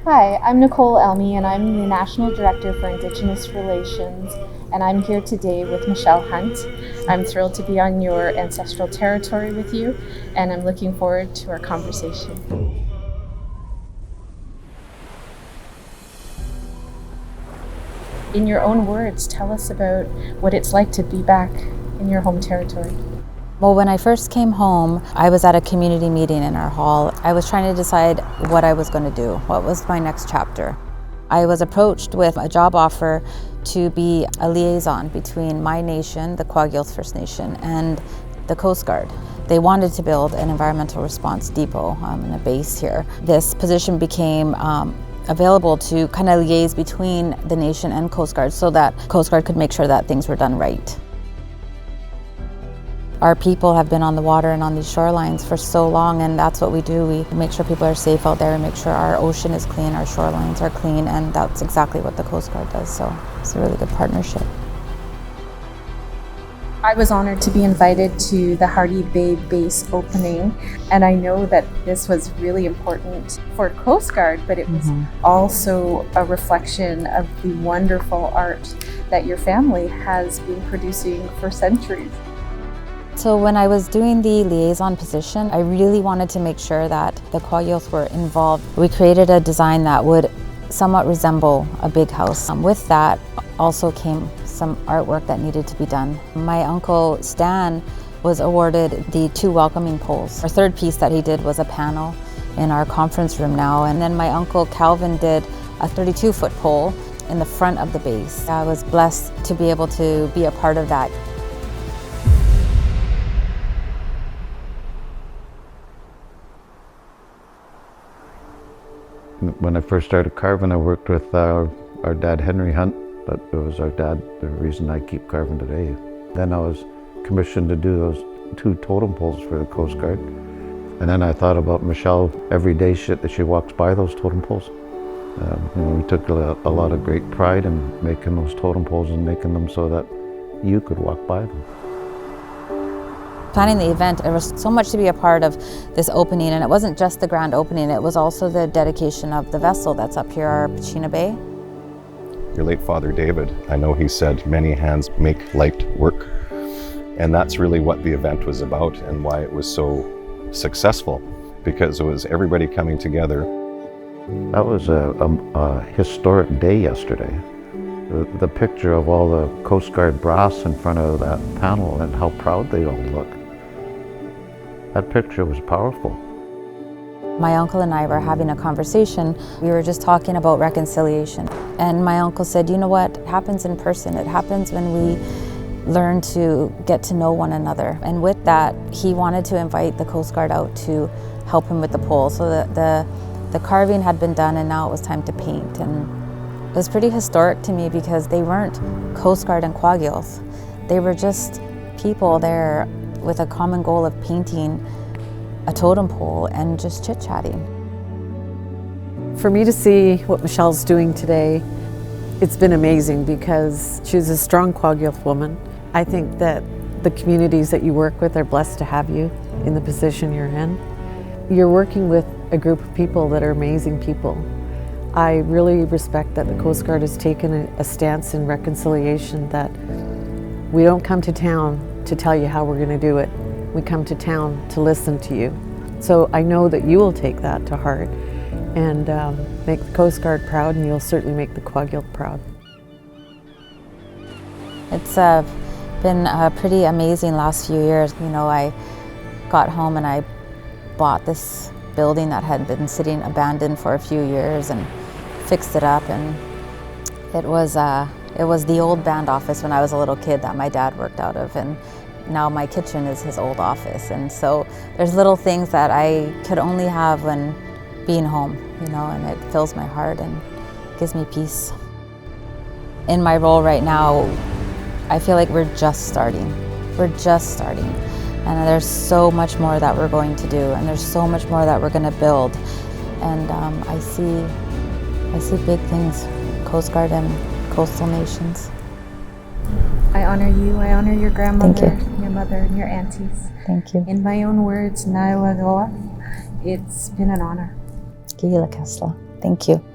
Hi, I'm Nicole Elmy and I'm the National Director for Indigenous Relations, and I'm here today with Michelle Hunt. I'm thrilled to be on your ancestral territory with you, and I'm looking forward to our conversation. In your own words, tell us about what it's like to be back in your home territory. Well, when I first came home, I was at a community meeting in our hall. I was trying to decide what I was going to do, what was my next chapter. I was approached with a job offer to be a liaison between my nation, the Kwakiutl First Nation, and the Coast Guard. They wanted to build an environmental response depot and a base here. This position became available to kind of liaise between the nation and Coast Guard so that Coast Guard could make sure that things were done right. Our people have been on the water and on these shorelines for so long, and that's what we do. We make sure people are safe out there and make sure our ocean is clean, our shorelines are clean, and that's exactly what the Coast Guard does, so it's a really good partnership. I was honored to be invited to the Hardy Bay base opening, and I know that this was really important for Coast Guard, but it was also a reflection of the wonderful art that your family has been producing for centuries. So when I was doing the liaison position, I really wanted to make sure that the Kwakiutl were involved. We created a design that would somewhat resemble a big house. With that also came some artwork that needed to be done. My uncle Stan was awarded the 2 welcoming poles. Our third piece that he did was a panel in our conference room now, and then my uncle Calvin did a 32-foot pole in the front of the base. I was blessed to be able to be a part of that. When I first started carving, I worked with our dad, Henry Hunt, but it was our dad, the reason I keep carving today. Then I was commissioned to do those 2 totem poles for the Coast Guard. And then I thought about Michelle every day that she walks by those totem poles. We took a lot of great pride in making those totem poles and making them so that you could walk by them. Planning the event, there was so much to be a part of this opening, and it wasn't just the grand opening, it was also the dedication of the vessel that's up here, our Pachina Bay. Your late father, David, I know he said many hands make light work. And that's really what the event was about and why it was so successful, because it was everybody coming together. That was a historic day yesterday. The picture of all the Coast Guard brass in front of that panel and how proud they all look. That picture was powerful. My uncle and I were having a conversation. We were just talking about reconciliation. And my uncle said, you know what, it happens in person. It happens when we learn to get to know one another. And with that, he wanted to invite the Coast Guard out to help him with the pole. So the carving had been done and now it was time to paint. And it was pretty historic to me because they weren't Coast Guard and Kwakiutl. They were just people there with a common goal of painting a totem pole and just chit-chatting. For me to see what Michelle's doing today, it's been amazing because she's a strong Kwakiutl woman. I think that the communities that you work with are blessed to have you in the position you're in. You're working with a group of people that are amazing people. I really respect that the Coast Guard has taken a stance in reconciliation, that we don't come to town to tell you how we're going to do it. We come to town to listen to you. So I know that you will take that to heart and make the Coast Guard proud, and you'll certainly make the Kwakiutl proud. It's been a pretty amazing last few years. You know, I got home and I bought this building that had been sitting abandoned for a few years and fixed it up, and it was the old band office when I was a little kid that my dad worked out of, and now my kitchen is his old office. And so there's little things that I could only have when being home, you know, and it fills my heart and gives me peace. In my role right now, I feel like we're just starting. We're just starting. And there's so much more that we're going to do, and there's so much more that we're going to build. And I see big things, Coast Guard and coastal nations. I honor you, I honor your grandmother, Thank you. your mother, and your aunties. Thank you. In my own words, Nailagoa, it's been an honor. Thank you.